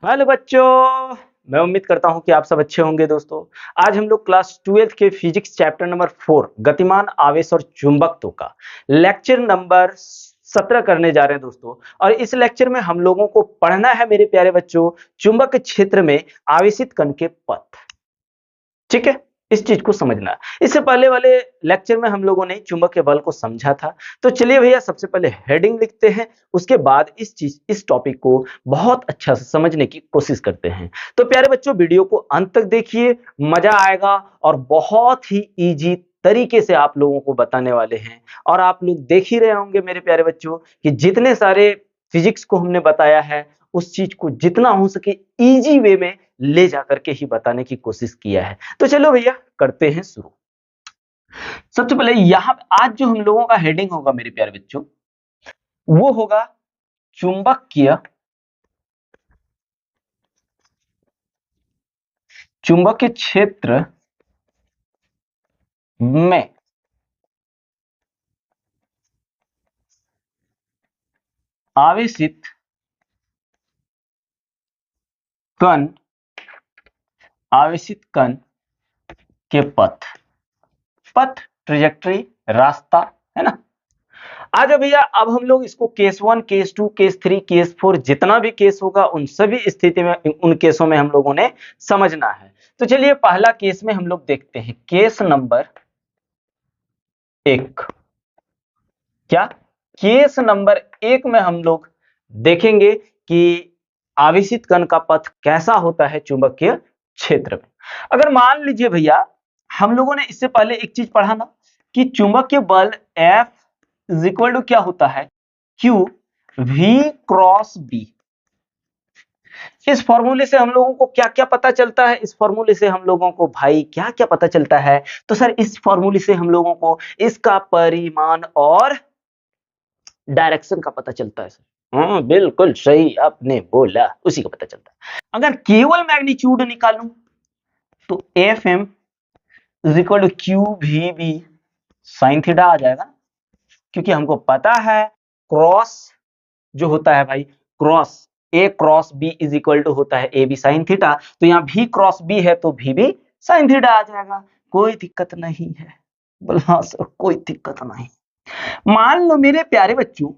Hello बच्चों, मैं उम्मीद करता हूं कि आप सब अच्छे होंगे। दोस्तों, आज हम लोग क्लास 12th के फिजिक्स चैप्टर नंबर 4 गतिमान आवेश और चुंबकत्व का लेक्चर नंबर 17 करने जा रहे हैं दोस्तों। और इस लेक्चर में हम लोगों को पढ़ना है मेरे प्यारे बच्चों, चुंबक के क्षेत्र में आवेशित कण के पथ। ठीक है, इस चीज को समझना है। इससे पहले वाले लेक्चर में हम लोगों ने चुंबक के बल को समझा था। तो चलिए भैया, सबसे पहले हेडिंग लिखते हैं, उसके बाद इस टॉपिक को बहुत अच्छा से समझने की कोशिश करते हैं। तो प्यारे बच्चों, वीडियो को अंत तक देखिए, मजा आएगा और बहुत ही इजी तरीके से आप लोगों को बताने वाले हैं। और आप लोग देख ही रहे होंगे मेरे प्यारे बच्चों कि जितने सारे फिजिक्स को हमने बताया है, उस चीज को जितना हो सके इजी वे में ले जाकर के ही बताने की कोशिश किया है। तो चलो भैया, करते हैं शुरू। सबसे पहले यहां आज जो हम लोगों का हेडिंग होगा मेरे प्यारे बच्चों, वो होगा चुंबकीय चुंबकीय क्षेत्र में आवेशित कण के पथ ट्रेजेक्टरी, रास्ता, है ना। आज भैया, अब हम लोग इसको केस 1, केस 2, केस 3, केस 4, जितना भी केस होगा उन सभी स्थिति में, उन केसों में हम लोगों ने समझना है। तो चलिए पहला केस में हम लोग देखते हैं, केस नंबर 1। क्या केस नंबर 1 में हम लोग देखेंगे कि आवेशित कण का पथ कैसा होता है चुंबकीय क्षेत्र में। अगर मान लीजिए भैया, हम लोगों ने इससे पहले एक चीज पढ़ा ना कि चुंबकीय बल F इज इक्वल टू क्या होता है, Q V क्रॉस B। इस फॉर्मूले से हम लोगों को क्या क्या पता चलता है, इस फॉर्मूले से हम लोगों को भाई क्या क्या पता चलता है। तो सर, इस फॉर्मूले से हम लोगों को इसका परिमाण और डायरेक्शन का पता चलता है सर। हाँ, बिल्कुल सही आपने बोला, उसी का पता चलता है। अगर केवल मैग्नीट्यूड निकालूं तो F M is equal to Q V B sine theta आ जाएगा, क्योंकि हमको पता है क्रॉस जो होता है भाई, cross A cross B is equal to होता है ए बी साइन थीटा। तो यहाँ भी क्रॉस बी है तो भी बी साइन थीटा आ जाएगा। कोई दिक्कत नहीं है। बोला हाँ सर, कोई दिक्कत नहीं। मान लो मेरे प्यारे बच्चों,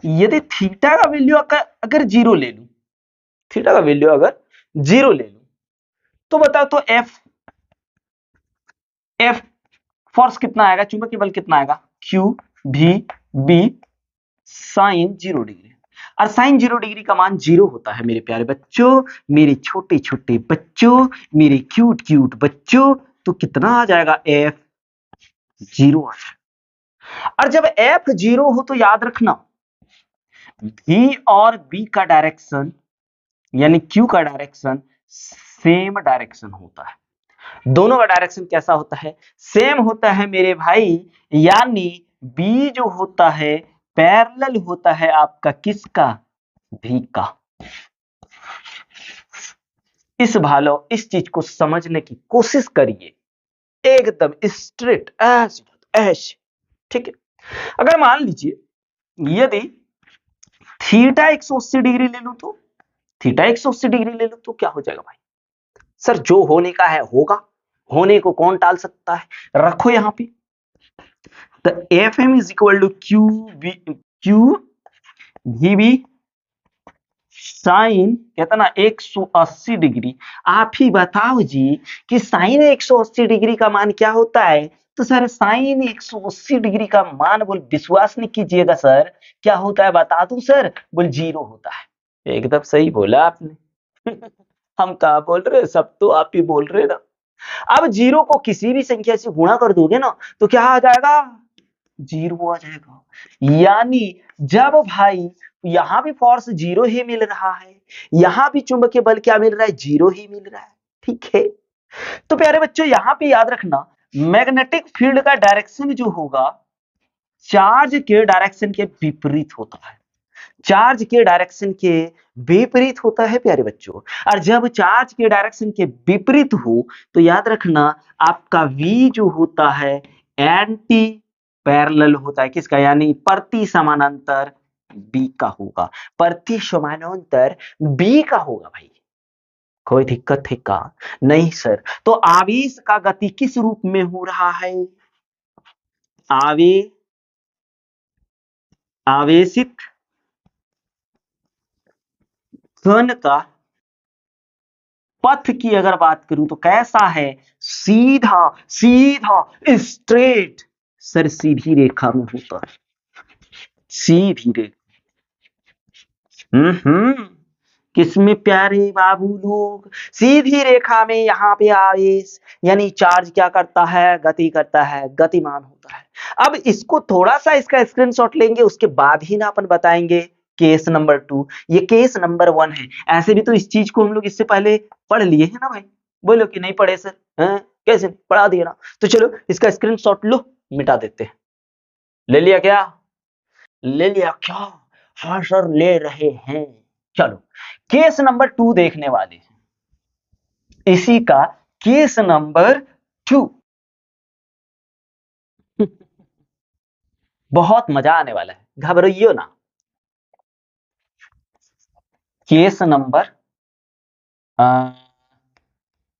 यदि थीटा का वैल्यू अगर जीरो ले लूं, थीटा का वैल्यू अगर जीरो ले लूं, तो बताओ तो एफ एफ फोर्स कितना आएगा, चुंबकीय बल कितना आएगा, क्यू भी बी साइन 0 डिग्री। और साइन 0 डिग्री का मान 0 होता है मेरे प्यारे बच्चों, मेरे छोटे छोटे बच्चों, मेरे क्यूट क्यूट बच्चों। तो कितना आ जाएगा, एफ 0 आ जाएगा। और जब एफ 0 हो तो याद रखना, V और B का डायरेक्शन यानी Q का डायरेक्शन सेम डायरेक्शन होता है। दोनों का डायरेक्शन कैसा होता है, सेम होता है मेरे भाई। यानी B जो होता है पैरेलल होता है आपका किसका, V का। इस चीज को समझने की कोशिश करिए, एकदम स्ट्रेट ऐश। ठीक है। अगर मान लीजिए यदि थीटा 180 डिग्री ले लूं तो, थीटा 180 डिग्री ले लूं तो क्या हो जाएगा भाई, सर जो होने का है होगा, होने को कौन टाल सकता है। रखो यहां पे, तो F M is equal to Q V B sine कहता ना 180 डिग्री। आप ही बताओ जी कि साइन 180 डिग्री का मान क्या होता है। तो सर साइन 180 डिग्री का मान, बोल विश्वास नहीं कीजिएगा सर, क्या होता है बता दूं सर, बोल 0 होता है। एकदम सही बोला आपने। हम कहा बोल रहे, सब तो आप ही बोल रहे ना। अब 0 को किसी भी संख्या से गुणा कर दोगे ना तो क्या आ जाएगा, 0 आ जाएगा। यानी जब भाई यहां भी फोर्स 0 ही मिल रहा है, यहां भी चुंबकीय बल क्या मिल रहा है, 0 ही मिल रहा है। ठीक है। तो प्यारे बच्चों, यहां पे याद रखना, मैग्नेटिक फील्ड का डायरेक्शन जो होगा चार्ज के डायरेक्शन के विपरीत होता है, चार्ज के डायरेक्शन के विपरीत होता है प्यारे बच्चों। और जब चार्ज के डायरेक्शन के विपरीत हो तो याद रखना आपका V जो होता है एंटी पैरेलल होता है किसका, यानी प्रति समानांतर B का होगा, प्रति समानांतर B का होगा भाई। कोई दिक्कत है का? नहीं सर। तो आवेश का गति किस रूप में हो रहा है? आवे आवेशित कण का पथ की अगर बात करूं तो कैसा है? सीधा सीधा स्ट्रेट। सर सीधी रेखा में होता है, सीधी रेखा। हम्म। किसमें प्यारे बाबू लोग? सीधी रेखा में यहाँ पे आवेश यानी चार्ज क्या करता है? गति करता है, गतिमान होता है। अब इसको थोड़ा सा इसका स्क्रीनशॉट लेंगे, उसके बाद ही ना अपन बताएंगे केस नंबर 2। ये केस नंबर 1 है। ऐसे भी तो इस चीज को हम लोग इससे पहले पढ़ लिए है ना भाई? बोलो कि नहीं पढ़े सर? कैसे पढ़ा दिया ना? तो चलो इसका स्क्रीनशॉट लो, मिटा देते हैं। ले लिया क्या? ले लिया क्या? हाँ सर ले रहे हैं। चलो केस नंबर 2 देखने वाले हैं। इसी का केस नंबर 2 बहुत मजा आने वाला है, घबराइयो ना। केस नंबर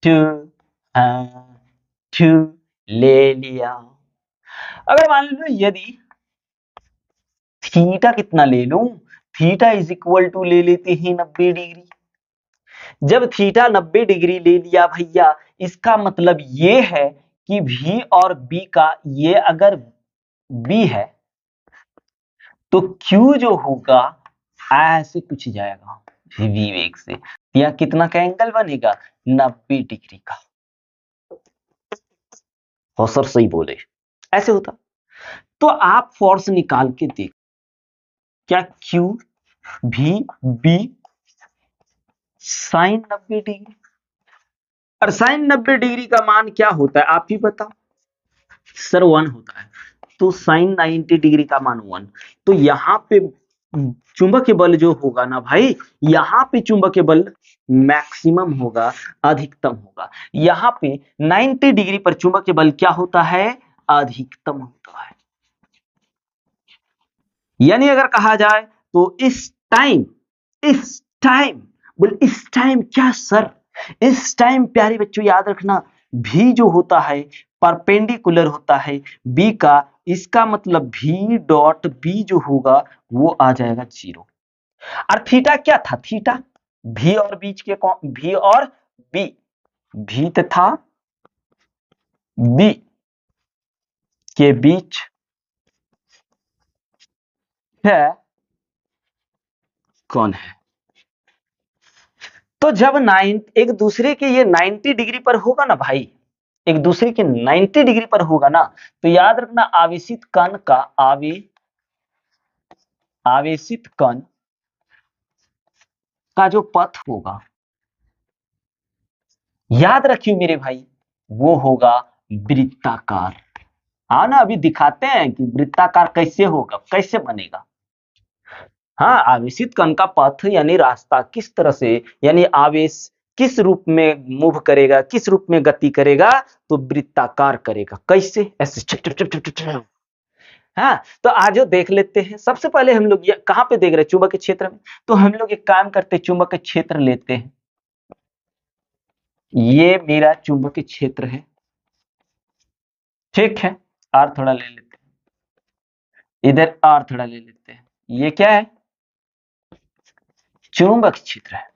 2 2 ले लिया। अगर मान लो यदि थीटा कितना ले लूं? थीटा इज इक्वल टू ले लेते हैं 90 डिग्री। जब थीटा 90 डिग्री ले लिया भैया, इसका मतलब ये है कि V और B का ये अगर B है तो Q जो होगा ऐसे कुछ जाएगा V वेग से। या कितना का एंगल बनेगा? 90 डिग्री का। हो सर सही बोले, ऐसे होता। तो आप फोर्स निकाल के देख, क्या Q V B sine 90 degree, और साइन 90 डिग्री का मान क्या होता है आप ही बताओ? सर 1 होता है। तो साइन 90 डिग्री का मान 1। तो यहां पे चुंबकीय बल जो होगा ना भाई, यहां पे चुंबकीय बल मैक्सिमम होगा, अधिकतम होगा। यहां पे 90 डिग्री पर चुंबकीय बल क्या होता है? अधिकतम होता है। यानी अगर कहा जाए तो इस टाइम बोल, इस टाइम क्या सर? इस टाइम प्यारे बच्चों याद रखना, भी जो होता है परपेंडिकुलर होता है बी का। इसका मतलब भी डॉट बी जो होगा वो आ जाएगा 0। और थीटा क्या था? थीटा भी और बीच के भी और बी, भी तथा बी के बीच है कौन है? तो जब एक दूसरे के ये 90 डिग्री पर होगा ना भाई, एक दूसरे के 90 डिग्री पर होगा ना, तो याद रखना आवेशित कण का आवेशित कण का जो पथ होगा, याद रखियो मेरे भाई, वो होगा वृत्ताकार। हाँ ना, अभी दिखाते हैं कि वृत्ताकार कैसे होगा, कैसे बनेगा। हाँ, आवेशित कण का पथ यानी रास्ता किस तरह से, यानी आवेश किस रूप में मूव करेगा, किस रूप में गति करेगा, तो वृत्ताकार करेगा। कैसे? ऐसे छप छप छप छप छप। हाँ, तो आज देख लेते हैं। सबसे पहले हम लोग कहां पे देख रहे हैं? चुंबकीय क्षेत्र में। तो हम लोग एक काम करते हैं, चुंबकीय क्षेत्र लेते हैं। ये मेरा चुंबकीय क्षेत्र है, ठीक है। और थोड़ा ले लेते हैं इधर, और थोड़ा ले लेते हैं। ये क्या है? चुंबकीय क्षेत्र है।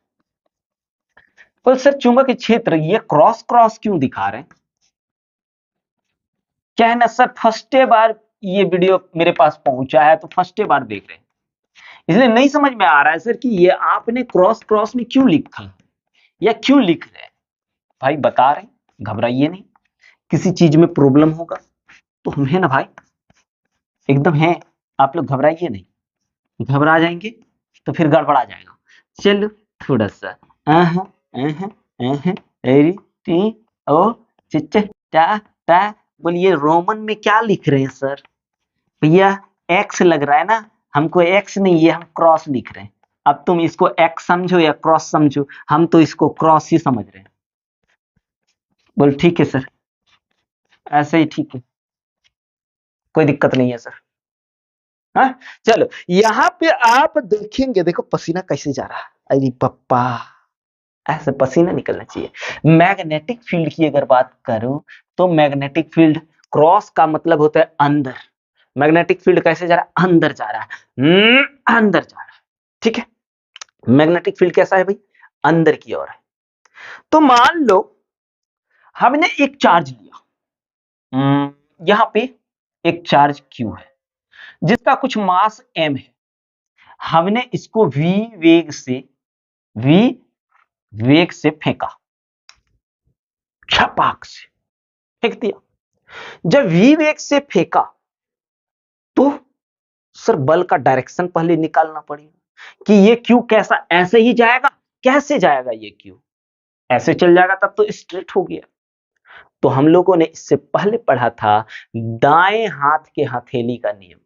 तो सर चुंबकीय क्षेत्र ये क्रॉस क्रॉस क्यों दिखा रहे हैं? क्या है ना सर, फर्स्ट बार ये वीडियो मेरे पास पहुंचा है तो फर्स्ट बार देख रहे हैं, इसलिए नहीं समझ में आ रहा है सर कि ये आपने क्रॉस क्रॉस में क्यों लिखा या क्यों लिख रहे हैं। भाई बता रहे हैं, घबराइए नहीं। किसी चीज में प्रॉब्लम होगा तो हम है ना भाई, एकदम है। आप लोग घबराइए नहीं, घबरा जाएंगे तो फिर गड़बड़ा जाएगा। चलो थोड़ा सा आहा आहा आहा एरी टी ओ चिच्चे टा टा। बोलिए रोमन में क्या लिख रहे हैं सर? भैया एक्स लग रहा है ना, हमको एक्स नहीं, ये हम क्रॉस लिख रहे हैं। अब तुम इसको एक्स समझो या क्रॉस समझो, हम तो इसको क्रॉस ही समझ रहे हैं। बोल ठीक है सर, ऐसे ही ठीक है, कोई दिक्कत नहीं है सर। हाँ चलो, यहाँ पे आप देखेंगे, देखो पसीना कैसे जा रहा है। अरे पप्पा, ऐसे पसीना निकलना चाहिए। मैग्नेटिक फील्ड की अगर बात करूं तो मैग्नेटिक फील्ड क्रॉस का मतलब होता है अंदर। मैग्नेटिक फील्ड कैसे जा रहा है? अंदर जा रहा है, अंदर जा रहा है। ठीक है, मैग्नेटिक फील्ड कैसा है भाई? अंदर की ओर है। तो मान लो हमने एक चार्ज लिया, यहां पे एक चार्ज Q है जिसका कुछ मास m है। हमने इसको v वेग से फेंका, छपाक से फेंक दिया। जब v वेग से फेंका तो सर बल का डायरेक्शन पहले निकालना पड़ेगा कि ये Q कैसा, ऐसे ही जाएगा? कैसे जाएगा ये Q? ऐसे चल जाएगा तब तो स्ट्रेट हो गया। तो हम लोगों ने इससे पहले पढ़ा था दाएं हाथ के हथेली का नियम।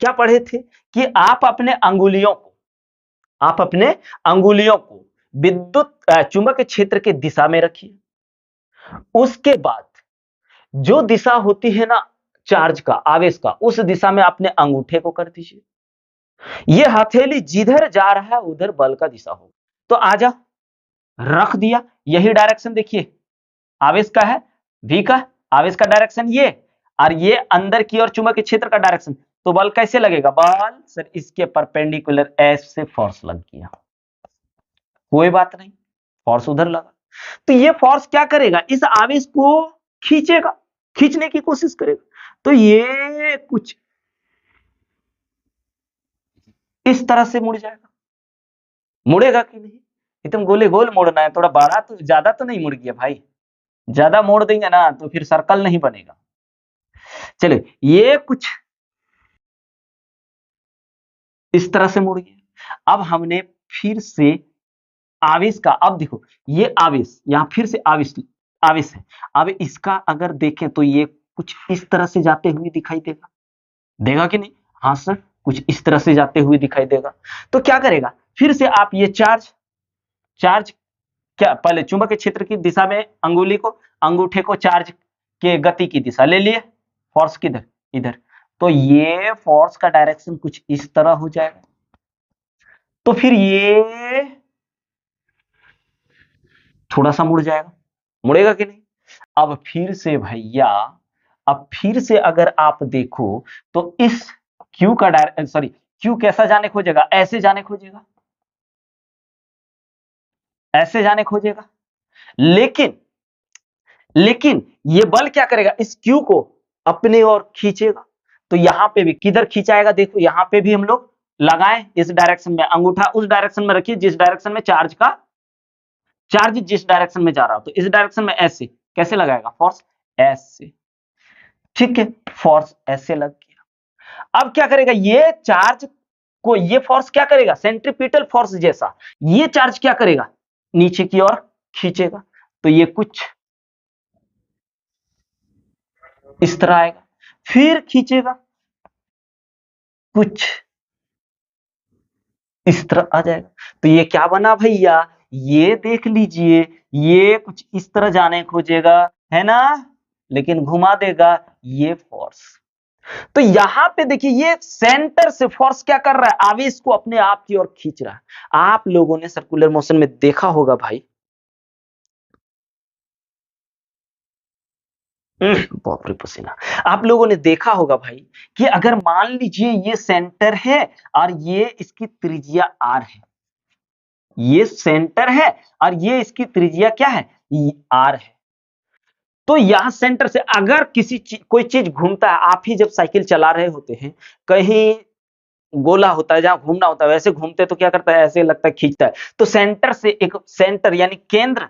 क्या पढ़े थे कि आप अपने अंगुलियों को विद्युत चुंबकीय क्षेत्र के दिशा में रखिए। उसके बाद जो दिशा होती है ना चार्ज का, आवेश का, उस दिशा में अपने अंगूठे को कर दीजिए। ये हथेली जिधर जा रहा है उधर बल का दिशा होगा। तो आजा, रख दिया, यही डायरेक्शन देखिए आवेश का है, v का, आवेश का डायरेक्शन ये, और ये अंदर की ओर चुंबकीय क्षेत्र का डायरेक्शन। तो बल कैसे लगेगा? बल सर इसके परपेंडिकुलर ऐसे फोर्स लग गया, कोई बात नहीं, फोर्स उधर लगा। तो ये फोर्स क्या करेगा? इस आवेश को खींचेगा, खींचने की कोशिश करेगा। तो ये कुछ इस तरह से मुड़ जाएगा। मुड़ेगा कि नहीं? एकदम गोले गोल मोड़ना है, थोड़ा बड़ा, तो ज्यादा तो नहीं मुड़ गया भाई। ज्यादा मोड़ देंगे ना तो फिर सर्कल नहीं बनेगा। चलिए, ये कुछ इस तरह से मुड़ गया। अब हमने फिर से आवेश का, अब देखो ये आवेश, यहां फिर से आवेश है। अब इसका अगर देखें तो ये कुछ इस तरह से जाते हुए दिखाई देगा, देगा कि नहीं? हाँ सर, कुछ इस तरह से जाते हुए दिखाई देगा। तो क्या करेगा? फिर से आप ये चार्ज क्या, पहले चुंबकीय क्षेत्र की दिशा में अंगूठे को चार्ज के गति की दिशा ले लिए, फोर्स किधर? इधर। तो ये फोर्स का डायरेक्शन कुछ इस तरह हो जाएगा। तो फिर ये थोड़ा सा मुड़ जाएगा, मुड़ेगा कि नहीं? अब फिर से भैया, अब फिर से अगर आप देखो तो इस Q का Q कैसा जाने खोजेगा? ऐसे जाने खोजेगा, ऐसे जाने खोजेगा। लेकिन ये बल क्या करेगा? इस Q को अपने ओर खींचेगा। तो यहां पे भी किधर खींचाएगा? देखो यहां पे भी हम लोग लगाएं इस डायरेक्शन में, अंगूठा उस डायरेक्शन में रखिए जिस डायरेक्शन में चार्ज जिस डायरेक्शन में जा रहा हो। तो इस डायरेक्शन में ऐसे कैसे लगाएगा? फोर्स ऐसे, ठीक है, फोर्स ऐसे लग गया। अब क्या करेगा? ये चार्ज को, ये फोर्स क्या करेगा? सेंट्रीपिटल फोर्स जैसा ये चार्ज क्या करेगा? नीचे की ओर खींचेगा। तो ये कुछ इस तरह आएगा, फिर खींचेगा, कुछ इस तरह आ जाएगा। तो ये क्या बना भैया? ये देख लीजिए, ये कुछ इस तरह जाने खोजेगा, है ना, लेकिन घुमा देगा ये फोर्स। तो यहां पे देखिए ये सेंटर से फोर्स क्या कर रहा है? आवेश को अपने आप की ओर खींच रहा है। आप लोगों ने सर्कुलर मोशन में देखा होगा भाई, बाप रे पसीना। आप लोगों ने देखा होगा भाई कि अगर मान लीजिए ये सेंटर है और ये इसकी त्रिज्या r है, ये सेंटर है और ये इसकी त्रिज्या क्या है? r है। तो यहां सेंटर से अगर कोई चीज घूमता है, आप ही जब साइकिल चला रहे होते हैं, कहीं गोला होता है जहां घूमना होता है, वैसे घूमते तो क्या करता है? ऐसे लगता है खींचता है। तो सेंटर यानी केंद्र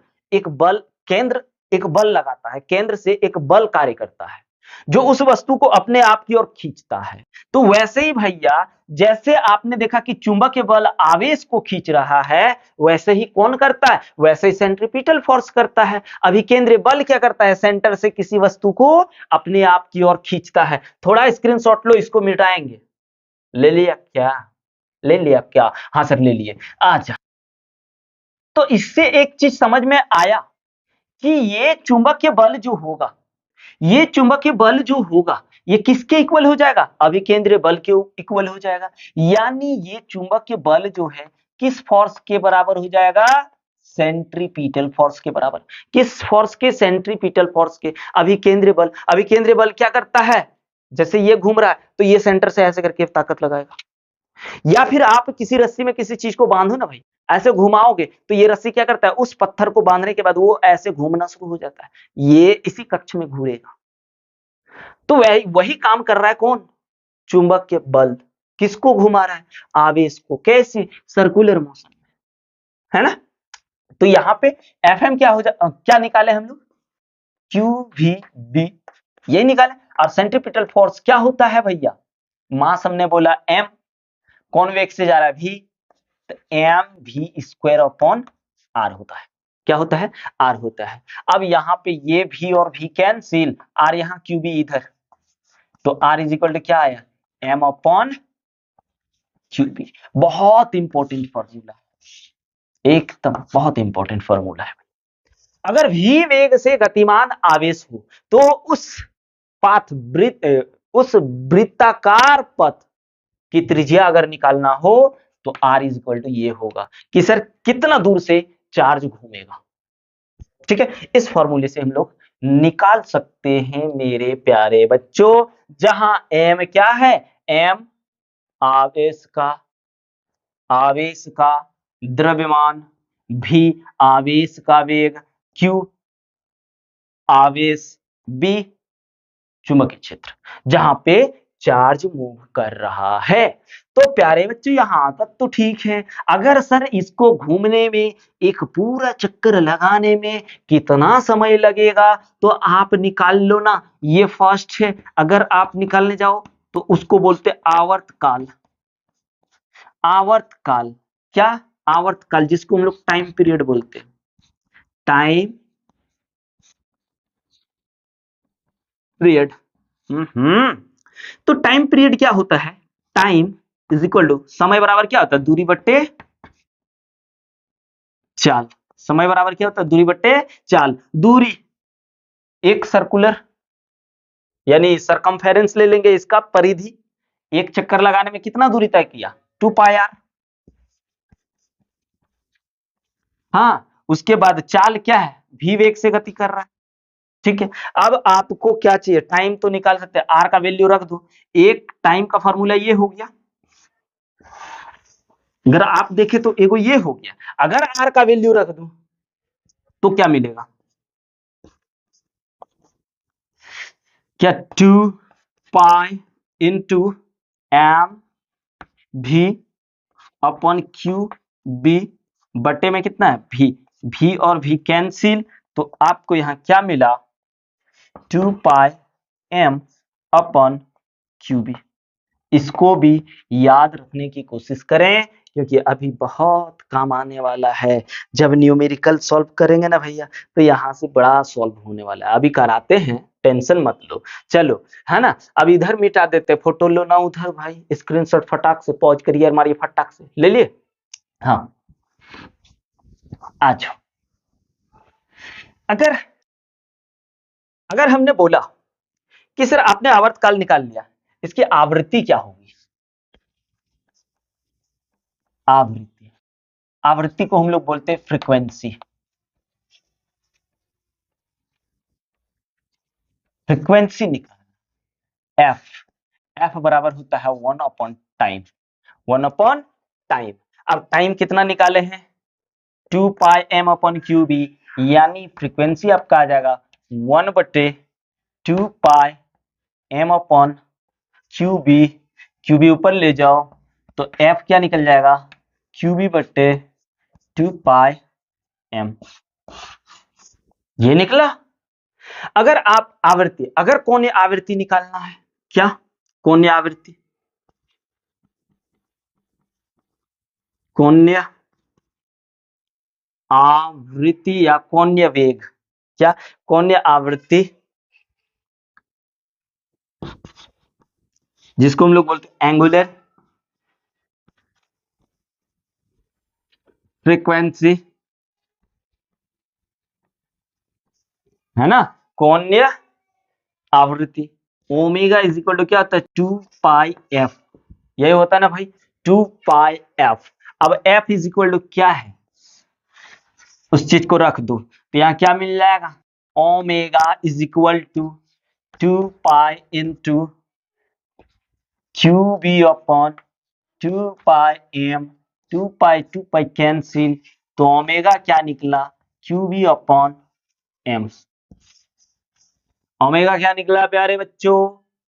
एक बल लगाता है, केंद्र से एक बल कार्य करता है जो उस वस्तु को अपने आप की ओर खींचता है। तो वैसे ही भैया, जैसे आपने देखा कि चुंबकीय बल आवेश को खींच रहा है, वैसे ही कौन करता है? वैसे ही सेंट्रीपिटल फोर्स करता है। अभी केंद्रीय बल क्या करता है? सेंटर से किसी वस्तु को अपने आप की ओर खींचता है। थोड़ा स्क्रीनशॉट लो, इसको मिटाएंगे। ले लिया क्या? ले लिया क्या? हाँ सर ले लिए। अच्छा, तो इससे एक चीज समझ में आया कि ये चुंबकीय बल जो होगा, ये चुंबकीय बल जो होगा, ये किसके इक्वल हो जाएगा? अभिकेंद्रीय बल के इक्वल हो जाएगा। यानी ये चुंबकीय बल जो है किस फोर्स के बराबर हो जाएगा? सेंट्रीपिटल फोर्स के बराबर। किस फोर्स के? सेंट्रीपिटल फोर्स के। अभी केंद्रीय बल क्या करता है? जैसे ये घूम रहा है तो ये सेंटर से ऐसे करके ताकत लगाएगा। या फिर आप किसी रस्सी में किसी चीज को बांधो ना भाई, ऐसे घुमाओगे तो ये रस्सी क्या करता है? उस पत्थर को बांधने के बाद वो ऐसे घूमना शुरू हो जाता है, ये इसी कक्ष में घूरेगा। तो वही काम कर रहा है कौन? चुंबक के बल। किसको घुमा रहा है? आवेश को। कैसे? सर्कुलर मोशन में, है ना। तो यहाँ पे Fm क्या निकाले हम लोग? QVB यही निकाले। और सेंट्रीपिटल फोर्स क्या होता है भैया? मास हमने बोला m, कौन वेग से जा रहा है? v, तो mv² अपॉन r होता है। क्या होता है? r होता है। अब यहाँ पे ये v और v कैंसिल, r यहाँ QB इधर, तो r इज इक्वल टू क्या आया? m upon QB। बहुत इंपॉर्टेंट फॉर्मूला है, एकदम बहुत इंपॉर्टेंट फॉर्मूला है। अगर v वेग से गतिमान आवेश हो तो उस वृत्ताकार पथ की त्रिज्या अगर निकालना हो तो r इज इक्वल टू ये होगा कि सर कितना दूर से चार्ज घूमेगा। ठीक है, इस फॉर्मूले से हम लोग निकाल सकते हैं मेरे प्यारे बच्चों, जहां m क्या है? m आवेश का द्रव्यमान, v आवेश का वेग, q आवेश, b चुंबकीय क्षेत्र, जहां पे चार्ज मूव कर रहा है। तो प्यारे बच्चों यहां तक तो ठीक है। अगर सर इसको घूमने में, एक पूरा चक्कर लगाने में कितना समय लगेगा तो आप निकाल लो ना। ये फर्स्ट है, अगर आप निकालने जाओ तो उसको बोलते आवर्तकाल। आवर्तकाल क्या? आवर्तकाल, जिसको हम लोग टाइम पीरियड बोलते हैं। Time period. तो टाइम पीरियड क्या होता है? टाइम इज इक्वल टू समय बराबर क्या होता है? दूरी बट्टे चाल। समय बराबर क्या होता है? दूरी बट्टे चाल। दूरी एक सर्कुलर यानी सरकमफेरेंस ले लेंगे, इसका परिधि। एक चक्कर लगाने में कितना दूरी तय किया? 2 पाई आर। हाँ, उसके बाद चाल क्या है? v वेग से गति कर रहा है। ठीक है, अब आपको क्या चाहिए? टाइम तो निकाल सकते हैं, आर का वैल्यू रख दो। एक टाइम का फॉर्मूला ये हो गया, अगर आप देखें तो एगो ये हो गया। अगर आर का वैल्यू रख दूं तो क्या मिलेगा? क्या? 2 पाई इंटू एम भी अपॉन क्यू बी बटे में कितना है? भी और भी कैंसिल, तो आपको यहां क्या मिला? 2 पाई एम अपॉन क्यू बी। इसको भी याद रखने की कोशिश करें, क्योंकि अभी बहुत काम आने वाला है। जब न्यूमेरिकल सॉल्व करेंगे ना भैया, तो यहाँ से बड़ा सॉल्व होने वाला है। अभी कराते हैं, टेंशन मत लो। चलो, है ना। अब इधर मिटा देते, फोटो लो ना उधर भाई, स्क्रीनशॉट फटाक से पॉज करिए और मारिए, फटाक से ले लिए। हाँ, आ जाओ। अगर अगर हमने बोला कि सर आपने आवर्तकाल निकाल लिया, इसकी आवृत्ति क्या होगी? आवृत्ति को हम लोग बोलते हैं फ्रीक्वेंसी। फ्रीक्वेंसी निकालना, एफ बराबर होता है 1 अपॉन टाइम। 1 upon time. अब टाइम कितना निकाले हैं? 2 पाई एम अपॉन क्यू बी, यानी फ्रीक्वेंसी आपका आ जाएगा 1 बटे 2 पाई एम अपॉन क्यू बी ऊपर ले जाओ तो एफ क्या निकल जाएगा? क्यू बी बटे 2 पाई एम। ये निकला। अगर आप आवृत्ति, अगर कोणीय आवृत्ति निकालना है, क्या? कोणीय आवृत्ति, कोणीय आवृत्ति या कोणीय वेग, क्या? कोणीय आवृत्ति, जिसको हम लोग बोलते हैं एंगुलर फ्रीक्वेंसी, है ना। कोणीय आवृत्ति ओमेगा इज इक्वल टू क्या होता है? 2 पाई एफ। यही होता है ना भाई, 2 पाई एफ। अब एफ इज इक्वल टू क्या है? उस चीज को रख दो तो यहाँ क्या मिल जाएगा, omega is equal to 2 pi into Q B upon 2 pi m, 2 pi cancel, तो ओमेगा क्या निकला, Q B upon m। Omega क्या निकला प्यारे बच्चों,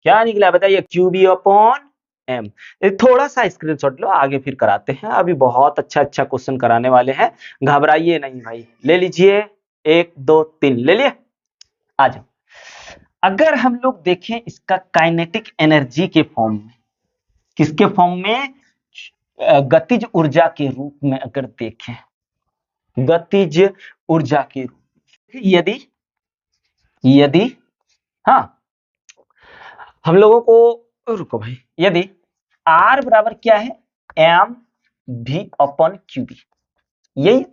क्या निकला बताइए, क्यू बी अपॉन m। थोड़ा सा स्क्रीनशॉट लो, आगे फिर कराते हैं, अभी बहुत अच्छा अच्छा क्वेश्चन कराने वाले हैं, घबराइए नहीं भाई। ले लीजिए 1 2 3 ले लिए। आ जाओ, अगर हम लोग देखें इसका काइनेटिक एनर्जी के फॉर्म में, किसके फॉर्म में, गतिज ऊर्जा के रूप में अगर देखें, गतिज ऊर्जा के रूप में, यदि हाँ हम लोगों को, रुको भाई, यदि R बराबर क्या है, एम भी अपॉन क्यू बी, यही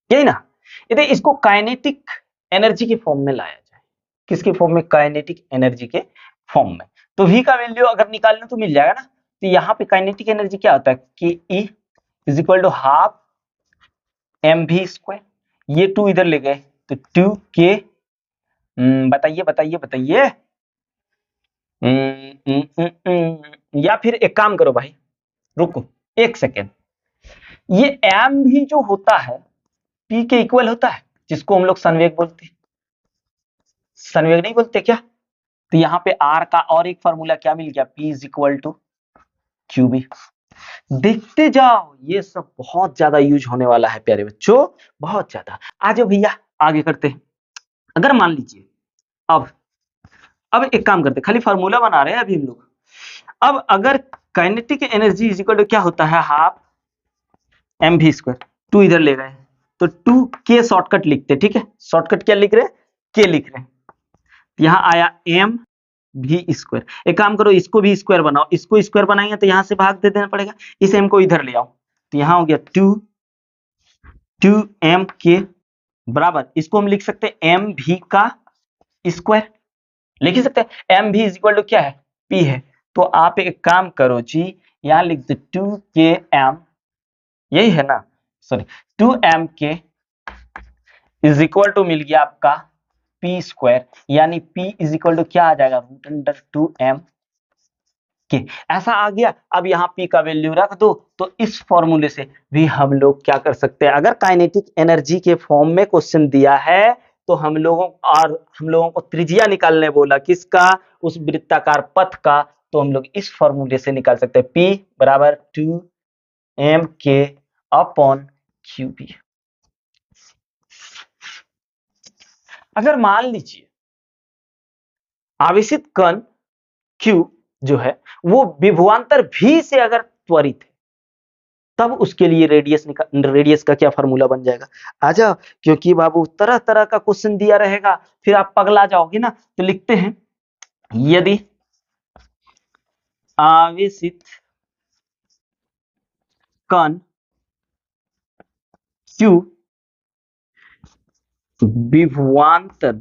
यही ना। यदि इसको काइनेटिक एनर्जी के फॉर्म में लाया जाए, किसके फॉर्म में, काइनेटिक एनर्जी के फॉर्म में, तो V का वैल्यू अगर निकालना तो मिल जाएगा ना। तो यहाँ पे काइनेटिक एनर्जी क्या होता है, कि E is equal to half M V square, ये 2 इधर ले गए तो 2K, बताइए बताइए बताइए, या फिर एक काम करो भाई, रुको 1 सेकेंड, ये एम भी जो होता है P के इक्वल होता है, जिसको हम लोग संवेग बोलते हैं, संवेग नहीं बोलते क्या। तो यहाँ पे R का और एक फॉर्मूला क्या मिल गया, P is equal to Q B. देखते जाओ, ये सब बहुत ज्यादा यूज होने वाला है प्यारे बच्चों, बहुत ज्यादा। आ जाओ भैया आगे करते हैं। अगर मान लीजिए अब एक काम करते हैं, खाली फार्मूला बना रहे हैं अभी हम लोग। अब अगर kinetic energy is equal to क्या होता है, हाफ एम भी स्क्वायर, 2 इधर ले गए तो 2K शॉर्टकट लिखते, ठीक है, शॉर्टकट क्या लिख रहे हैं, K लिख रहे हैं। यहाँ आया एम भी स्क्वायर, एक काम करो इसको भी स्क्वायर बनाओ, इसको स्क्वायर बनाएंगे तो यहाँ से भाग दे देना पड़ेगा, इस एम को इधर ले आओ, तो यहाँ हो गया 2m के बराबर, इसको हम लिख सकते हैं एम भी का स्क्वायर, लिख ही सकते हैं। एम भी इज इक्वल टू क्या है, P है, तो आप एक काम करो जी, यहाँ लिख दो 2km, यही है ना, sorry 2mk is equal to मिल गया आपका P स्क्वायर, यानी P इज इक्वल टू क्या आ जाएगा, रूट अंडर 2m के, ऐसा आ गया। अब यहाँ P का वैल्यू रख दो, तो इस फॉर्मूले से भी हम लोग क्या कर सकते हैं, अगर काइनेटिक एनर्जी के फॉर्म में क्वेश्चन दिया है तो हम लोगों को त्रिज्या निकालने बोला, किसका, उस वृत्ताकार पथ का, तो हम लोग इस फॉर्मूले से निकाल सकते हैं, P बराबर 2mk अपॉन QB। अगर मान लीजिए आवेशित कण Q जो है वो विभवांतर V से अगर त्वरित है, तब उसके लिए रेडियस का क्या फार्मूला बन जाएगा, आ जाओ, क्योंकि बाबू तरह तरह का क्वेश्चन दिया रहेगा, फिर आप पगला जाओगे ना। तो लिखते हैं, यदि आवेशित कण Q विभवांतर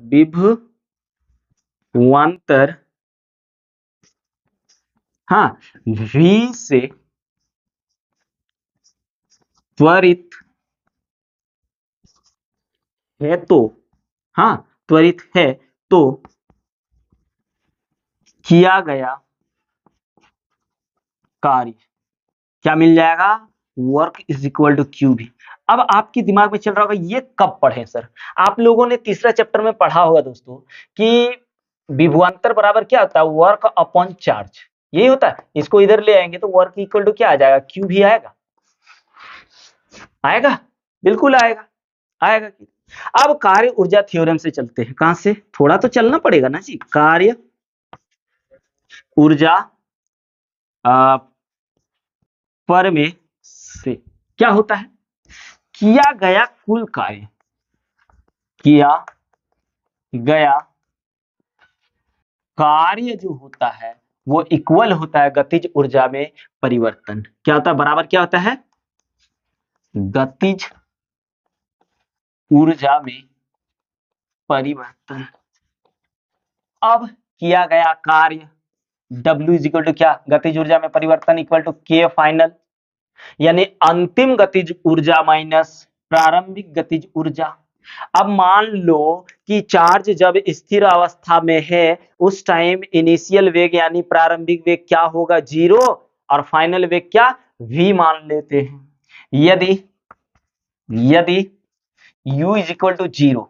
हाँ V से त्वरित है तो, हाँ त्वरित है तो किया गया कार्य क्या मिल जाएगा, work is equal to Q V. अब आपके दिमाग में चल रहा होगा ये कब पढ़े सर, आप लोगों ने तीसरा चैप्टर में पढ़ा होगा दोस्तों, कि विभवांतर बराबर क्या होता है, वर्क अपॉन चार्ज, यही होता है। इसको इधर ले आएंगे तो वर्क इक्वल टू क्या आ जाएगा, क्यू भी आएगा, आएगा बिल्कुल आएगा, आएगा। अब कार्य ऊर्जा थ्योरम से चलते हैं, कहां से, थोड़ा तो चलना पड़ेगा ना जी। कार्य ऊर्जा प्रमेय से क्या होता है, किया गया कुल कार्य, किया गया कार्य जो होता है वो इक्वल होता है गतिज ऊर्जा में परिवर्तन, क्या होता है, बराबर क्या होता है, गतिज ऊर्जा में परिवर्तन। अब किया गया कार्य W इज इक्वल टू क्या, गतिज ऊर्जा में परिवर्तन इक्वल टू K फाइनल, यानी अंतिम गतिज ऊर्जा माइनस प्रारंभिक गतिज ऊर्जा। अब मान लो कि चार्ज जब स्थिर अवस्था में है उस टाइम इनिशियल वेग यानी प्रारंभिक वेग क्या होगा, 0, और फाइनल वेग क्या, v मान लेते हैं। यदि u इज इक्वल टू 0,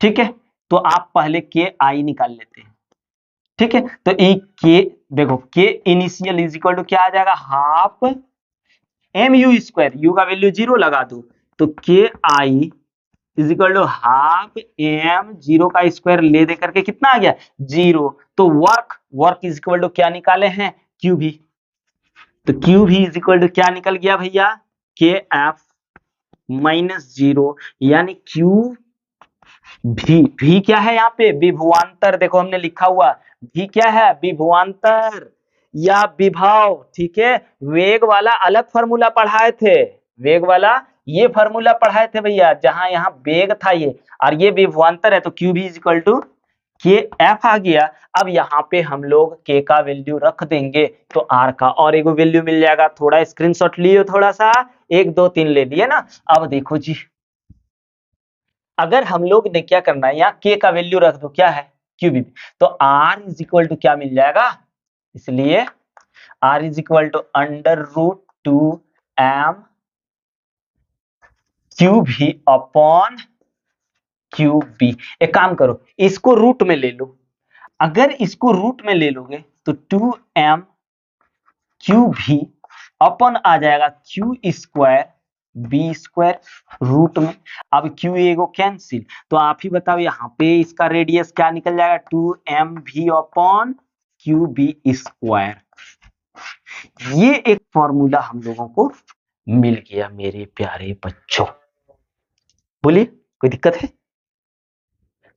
ठीक है, तो आप पहले के आई निकाल लेते हैं। ठीक है, तो ई के देखो के इनिशियल इज इक्वल टू क्या आ जाएगा, half M U square, U का वैल्यू 0 लगा दो तो K I is equal to half M 0 का स्क्वायर ले दे करके कितना आ गया, 0। तो वर्क इज इक्वल टू क्या निकाले हैं, क्यू भी। तो क्यू भी इज इक्वल टू क्या निकल गया भैया, के एफ माइनस 0, यानी क्यू भी क्या है यहाँ पे, विभवांतर। देखो हमने लिखा हुआ भी क्या है, विभवांतर या विभव। ठीक है, वेग वाला अलग फार्मूला पढ़ाए थे, वेग वाला ये फार्मूला पढ़ाए थे भैया, जहां यहाँ वेग था ये, और ये विभवांतर है, तो क्यू भी इज इक्वल टू के एफ आ गया। अब यहाँ पे हम लोग के का वैल्यू रख देंगे तो आर का और एक वैल्यू मिल जाएगा। थोड़ा स्क्रीनशॉट लियो, थोड़ा सा 1 2 3 ले लिए ना। अब देखो जी, अगर हम लोग ने क्या करना है, यहाँ के का वैल्यू रख दो, क्या है, क्यूबी, तो आर इज इक्वल टू क्या मिल जाएगा, इसलिए R is equal to √2m Q V upon Q B. एक काम करो, इसको रूट में ले लो, अगर इसको रूट में ले लोगे तो 2m क्यू भी अपन आ जाएगा Q square B square root में। अब क्यू एगो कैंसिल, तो आप ही बताओ यहाँ पे इसका रेडियस क्या निकल जाएगा, 2m भी अपॉन क्यू बी स्क्वायर। ये एक फॉर्मूला हम लोगों को मिल गया मेरे प्यारे बच्चों। बोलिए, कोई दिक्कत है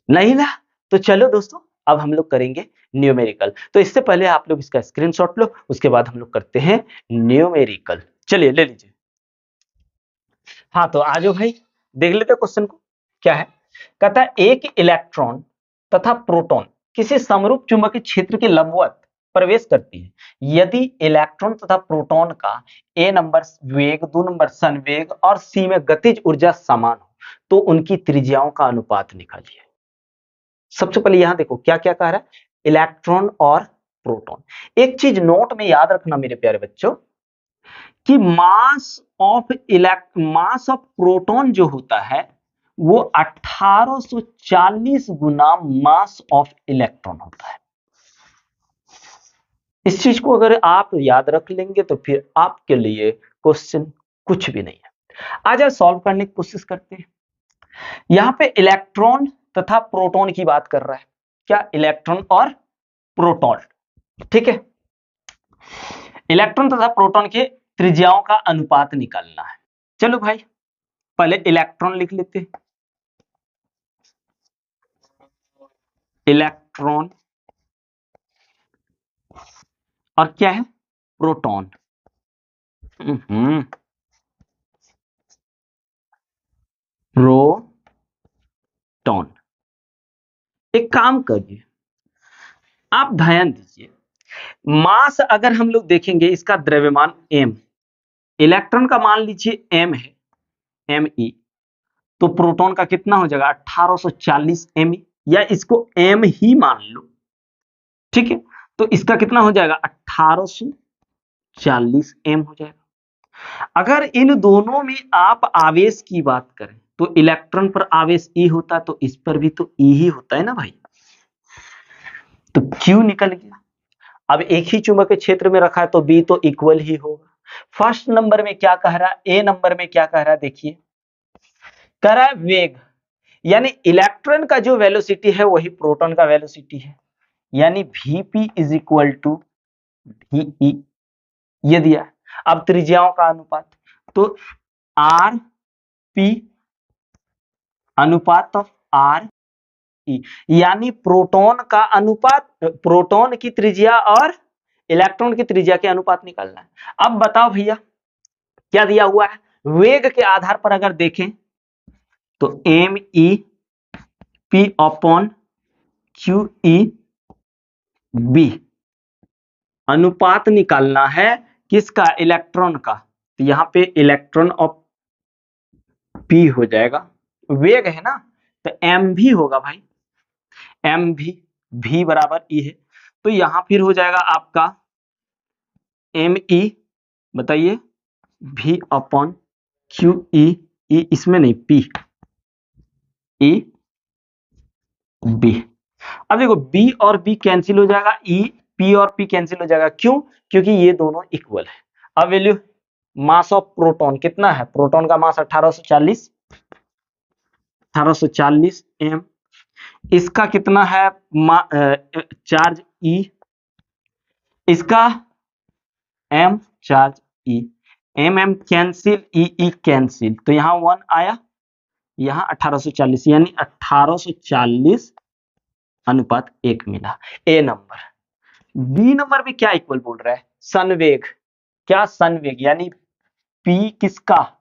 नहीं ना? तो चलो दोस्तों, अब हम लोग करेंगे न्यूमेरिकल। तो इससे पहले आप लोग इसका स्क्रीनशॉट लो, उसके बाद हम लोग करते हैं न्यूमेरिकल। चलिए ले लीजिए। हाँ तो आ जाओ भाई, देख लेते क्वेश्चन को क्या है। कहता है एक इलेक्ट्रॉन तथा प्रोटॉन किसी समरूप चुंबकीय क्षेत्र के लंबवत प्रवेश करती है। यदि इलेक्ट्रॉन तथा प्रोटॉन का ए नंबर वेग, 2 नंबर संवेग और सी में गतिज ऊर्जा समान हो तो उनकी त्रिज्याओं का अनुपात निकालिए। सबसे पहले यहां देखो क्या क्या कह रहा है, इलेक्ट्रॉन और प्रोटॉन। एक चीज नोट में याद रखना मेरे प्यारे बच्चों कि मास ऑफ प्रोटॉन जो होता है वो 1840 गुना मास ऑफ इलेक्ट्रॉन होता है। इस चीज को अगर आप याद रख लेंगे तो फिर आपके लिए क्वेश्चन कुछ भी नहीं है। आज आप सॉल्व करने की कोशिश करते हैं। यहां पे इलेक्ट्रॉन तथा प्रोटॉन की बात कर रहा है, क्या, इलेक्ट्रॉन और प्रोटॉन। ठीक है, इलेक्ट्रॉन तथा प्रोटॉन के त्रिज्याओं का अनुपात निकालना है। चलो भाई, पहले इलेक्ट्रॉन लिख लेते हैं, इलेक्ट्रॉन, और क्या है, प्रोटॉन। प्रोटॉन। एक काम करिए, आप ध्यान दीजिए, मास अगर हम लोग देखेंगे इसका द्रव्यमान m, इलेक्ट्रॉन का मान लीजिए m है, me, तो प्रोटॉन का कितना हो जाएगा 1840 me, या इसको m ही मान लो। ठीक है, तो इसका कितना हो जाएगा 1840 m हो जाएगा। अगर इन दोनों में आप आवेश की बात करें तो इलेक्ट्रॉन पर आवेश E होता है, तो इस पर भी तो E ही होता है ना भाई, तो Q निकल गया। अब एक ही चुंबकीय क्षेत्र में रखा है तो B तो इक्वल ही होगा। फर्स्ट नंबर में क्या कह रहा है, ए नंबर में क्या कह रहा है, देखिए कह रहा है वेग, यानी इलेक्ट्रॉन का जो वेलोसिटी है वही प्रोटॉन का वेलोसिटी है, यानी Vp is equal to Ve, ये दिया। अब त्रिज्याओं का अनुपात, तो आर पी अनुपात ऑफ आर ई, यानी प्रोटॉन का अनुपात, प्रोटॉन की त्रिज्या और इलेक्ट्रॉन की त्रिज्या के अनुपात निकालना है। अब बताओ भैया क्या दिया हुआ है, वेग के आधार पर अगर देखें तो M E P upon Q E B, अनुपात निकालना है किसका, इलेक्ट्रॉन का। तो यहां पे इलेक्ट्रॉन और बी हो जाएगा, वेग है ना, तो एम भी होगा भाई, एम भी बराबर ई है, तो यहां फिर हो जाएगा आपका एम ई, बताइए, भी अपॉन क्यू ई, ई इसमें नहीं, पी ई बी। अब देखो बी और बी कैंसिल हो जाएगा, ई पी और पी कैंसिल हो जाएगा, क्यों? क्योंकि ये दोनों इक्वल है। अब वैल्यू मास ऑफ प्रोटॉन कितना है, प्रोटॉन का मास 1840 एम, इसका कितना है चार्ज ई, इसका एम चार्ज ई, एम कैंसिल, ई कैंसिल, तो यहां 1 आया, यहां 1840, यानी 1840 अनुपात 1 मिला, ए नंबर। बी नंबर में क्या इक्वल बोल रहा है, संवेग, क्या संवेग, यानी पी किसका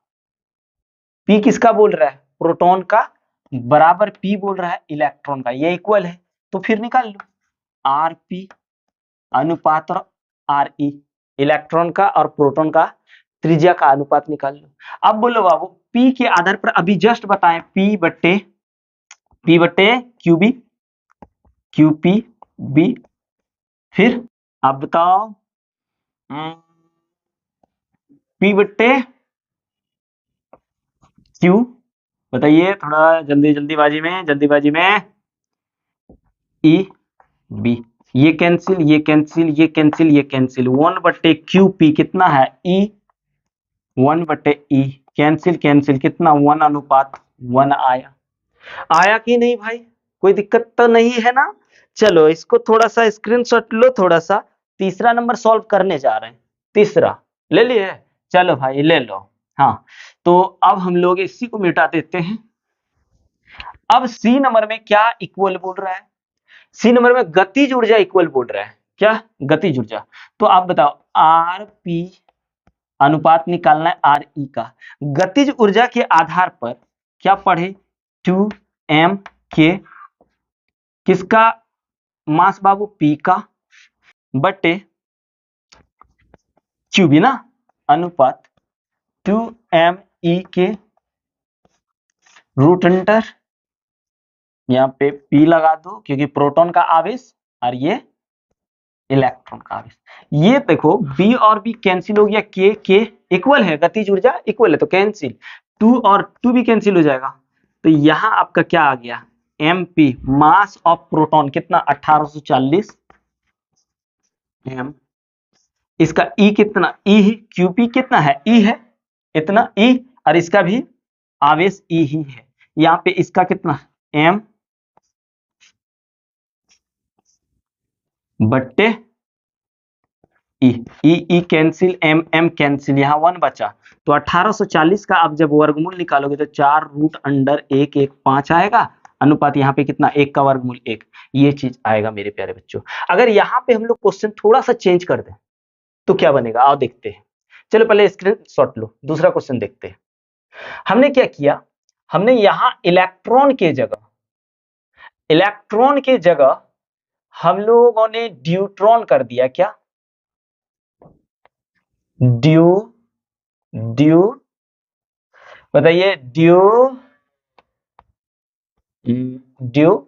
बोल रहा है, प्रोटॉन का बराबर पी बोल रहा है इलेक्ट्रॉन का, ये इक्वल है, तो फिर निकाल लो आर पी अनुपात और आर ई, इलेक्ट्रॉन का और प्रोटॉन का त्रिज्या का अनुपात निकाल लो। अब बोलो बाबू पी के आधार पर अभी जस्ट बताएं, पी बट्टे क्यूबी, क्यूपी बी, फिर आप बताओ पी बट्टे क्यू, बताइए थोड़ा जल्दीबाजी में, ई बी, ये कैंसिल, ये कैंसिल, ये कैंसिल, ये कैंसिल, 1 बट्टे क्यू पी कितना है ई, 1 बट्टे ई, कैंसिल कैंसिल, कितना 1 अनुपात 1 आया कि नहीं भाई, कोई दिक्कत तो नहीं है ना। चलो इसको थोड़ा सा स्क्रीनशॉट लो, थोड़ा सा तीसरा नंबर सॉल्व करने जा रहे हैं, तीसरा ले लिए, चलो भाई ले लो। हाँ, तो अब हम लोग इसी को मिटा देते हैं। अब सी नंबर में क्या इक्वल बोल रहा है, सी नंबर में गतिज ऊर्जा इक्वल बोल रहा है, क्या गतिज ऊर्जा, तो आप बताओ आर पी अनुपात निकालना है आर ई का, गतिज ऊर्जा के आधार पर क्या पढ़े, 2 एम के, किसका मास बाबू, पी का, बटे क्यू भी ना, अनुपात 2 एम ई के रूट अंडर, यहाँ पे पी लगा दो क्योंकि प्रोटॉन का आवेश और ये इलेक्ट्रॉन का आवेश, ये देखो बी और बी कैंसिल हो गया, के इक्वल है, गतिज ऊर्जा इक्वल है तो कैंसिल, 2 और 2 भी कैंसिल हो जाएगा, तो यहां आपका क्या आ गया, एमपी मास ऑफ प्रोटॉन कितना 1840 एम, इसका ई कितना, ई ही, क्यूपी कितना है, ई है इतना ई, और इसका भी आवेश ई ही है, यहां पे इसका कितना एम बट्टे ई कैंसिल, एम कैंसिल, यहां 1 बचा, तो 1840 का आप जब वर्गमूल निकालोगे तो 4 रूट अंडर 115 आएगा, अनुपात यहाँ पे कितना 1 का वर्गमूल 1, ये चीज आएगा मेरे प्यारे बच्चों। अगर यहाँ पे हम लोग क्वेश्चन थोड़ा सा चेंज कर दें तो क्या बनेगा, आओ देखते हैं। चलो पहले स्क्रीनशॉट लो, दूसरा क्वेश्चन देखते हैं। हमने क्या किया, हमने यहाँ इलेक्ट्रॉन के जगह हम लोगों ने ड्यूट्रॉन कर दिया, क्या ड्यू बताइए, ड्यूट्रॉन,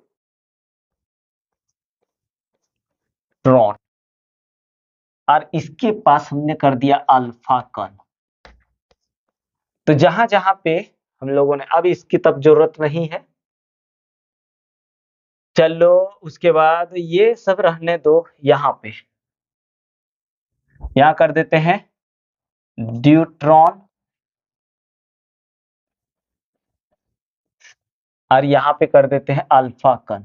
और इसके पास हमने कर दिया अल्फा कण, तो जहां जहां पे हम लोगों ने, अब इसकी तब जरूरत नहीं है, चलो उसके बाद ये सब रहने दो, यहां पे यहां कर देते हैं ड्यूट्रॉन, और यहां पे कर देते हैं अल्फा कण,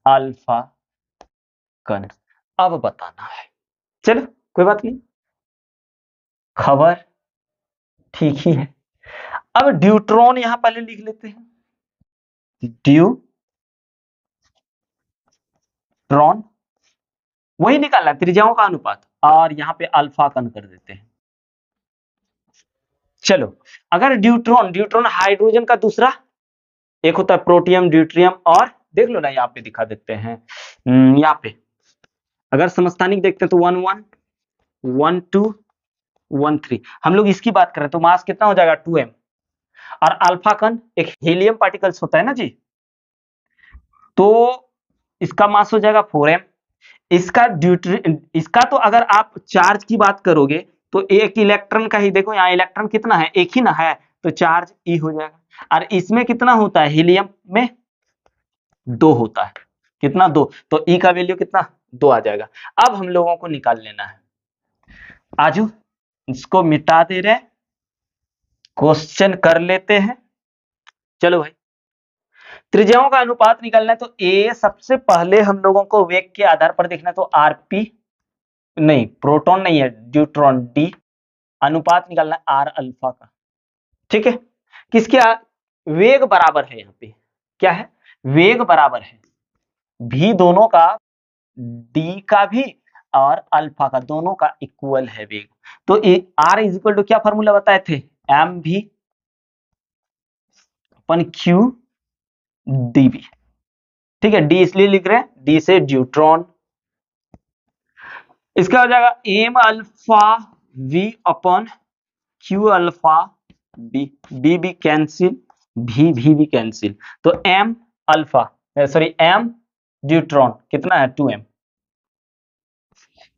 अल्फा कण। अब बताना है, चलो कोई बात नहीं, खबर ठीक ही है। अब ड्यूट्रॉन यहां पहले लिख लेते हैं, ड्यूट्रॉन वही निकालना है, त्रिज्याओं का अनुपात, और यहां पे अल्फा कण कर देते हैं। चलो अगर ड्यूट्रॉन हाइड्रोजन का दूसरा, एक होता है प्रोटियम, ड्यूट्रियम, और देख लो ना यहाँ पे दिखा देते हैं, यहाँ पे अगर समस्थानिक देखते हैं तो 1 1 1 2 13 हम लोग इसकी बात कर रहे हैं, तो मास कितना हो जाएगा 2m। और अल्फा कण एक हीलियम पार्टिकल्स होता है ना जी, तो इसका मास हो जाएगा 4m। इसका तो अगर आप चार्ज की बात करोगे तो एक इलेक्ट्रॉन का ही, देखो यहाँ इलेक्ट्रॉन कितना है, एक ही ना है, तो चार्ज E हो जाएगा। और इसमें कितना होता है, हीलियम में 2 होता है, कितना 2, तो E का वैल्यू कितना 2 आ जाएगा। अब हम लोगों को निकाल लेना है, आजू इसको मिटा दे रहे, क्वेश्चन कर लेते हैं। चलो भाई, त्रिज्याओं का अनुपात निकालना है, तो ए सबसे पहले हम लोगों को वेग के आधार पर देखना है, तो आरपी नहीं, प्रोटॉन नहीं है, ड्यूट्रॉन डी, अनुपात निकालना है आर अल्फा का। ठीक है, किसके वेग बराबर है, यहाँ पे क्या है, वेग बराबर है भी दोनों का, डी का भी और अल्फा का, दोनों का इक्वल है वेग। तो आर इज इक्वल टू क्या फॉर्मूला बताए थे, एम भी अपन क्यू डी बी। ठीक है, डी इसलिए लिख रहे हैं, डी से ड्यूट्रॉन, इसका हो जाएगा M alpha V upon Q alpha B, B B cancel, भी कैंसिल, तो M alpha sorry M deuteron कितना है 2m,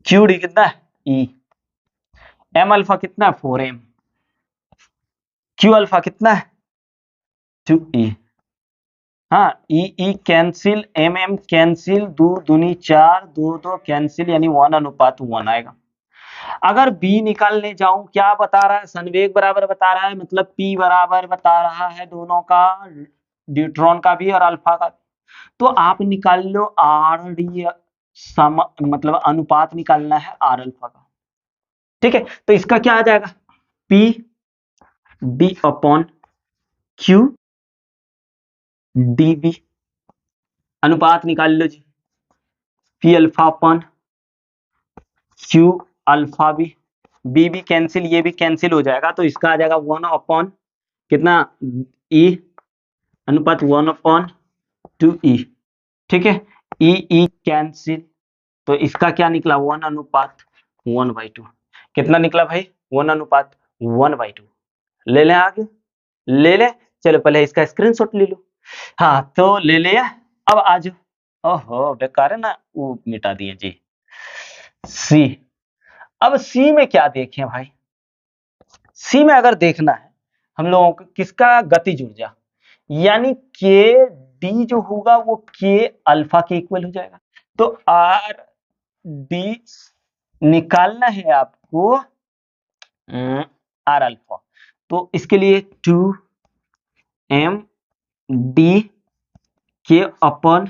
क्यू डी कितना है ई, एम अल्फा कितना है 4m, क्यू अल्फा कितना है 2e। हाँ, ई कैंसिल, एम कैंसिल, 2 दूनी 4, 2 2 कैंसिल, यानी 1:1 आएगा। अगर बी निकालने जाऊं, क्या बता रहा है, संवेग बराबर बता रहा है, मतलब पी बराबर बता रहा है दोनों का, ड्यूट्रॉन का भी और अल्फा का भी, तो आप निकाल लो आर डी, मतलब अनुपात निकालना है आर अल्फा का। ठीक है, तो इसका क्या आ जाएगा, P D upon Q D B, अनुपात निकाल लो जी, P alpha upon Q alpha B भी कैंसिल, ये भी कैंसिल हो जाएगा, तो इसका आ जाएगा 1 अपॉन कितना ई, अनुपात 1/2e। ठीक है, ई कैंसिल, तो इसका क्या निकला 1:1/2, कितना निकला भाई 1:1/2। ले लें आगे, ले ले, चलो पहले इसका स्क्रीनशॉट ले लो। हाँ, तो ले लिया, अब आ जाओ, ओहो बेकार है ना, वो मिटा दिए जी। सी, अब सी में क्या देखें भाई, सी में अगर देखना है हम लोगों को किसका, गतिज ऊर्जा, यानी के डी जो होगा वो के अल्फा के इक्वल हो जाएगा, तो आर डी निकालना है आपको आर अल्फा, तो इसके लिए 2m डी के अपन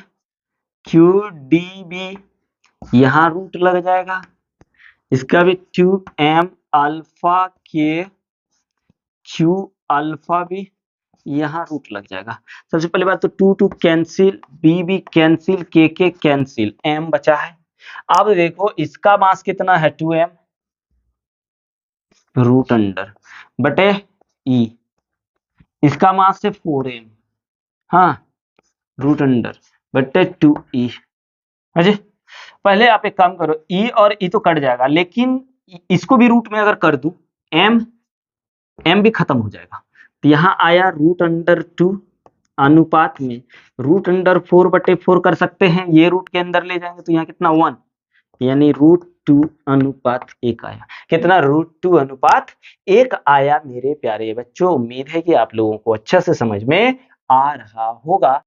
क्यू डी बी, यहां रूट लग जाएगा, इसका भी 2m अल्फा के क्यू अल्फा भी, यहां रूट लग जाएगा। सबसे पहली बात तो 2 कैंसिल, बी कैंसिल, के कैंसिल, m बचा है। अब देखो इसका मास कितना है 2m रूट अंडर बटे e, इसका मास है 4m, हाँ रूट अंडर बटे 2e। अजय पहले आप एक काम करो, e और e तो कट जाएगा, लेकिन इसको भी रूट में अगर कर दूं, m भी खत्म हो जाएगा, तो यहाँ आया रूट अंडर 2, अनुपात में रूट अंडर 4/4 कर सकते हैं, ये रूट के अंदर ले जाएंगे तो यहाँ कितना 1, यानी √2:1 आया। कितना √2:1 आया मेरे प्यारे बच्चों। उम्मीद है कि आप लोगों को अच्छा से समझ में आ रहा होगा।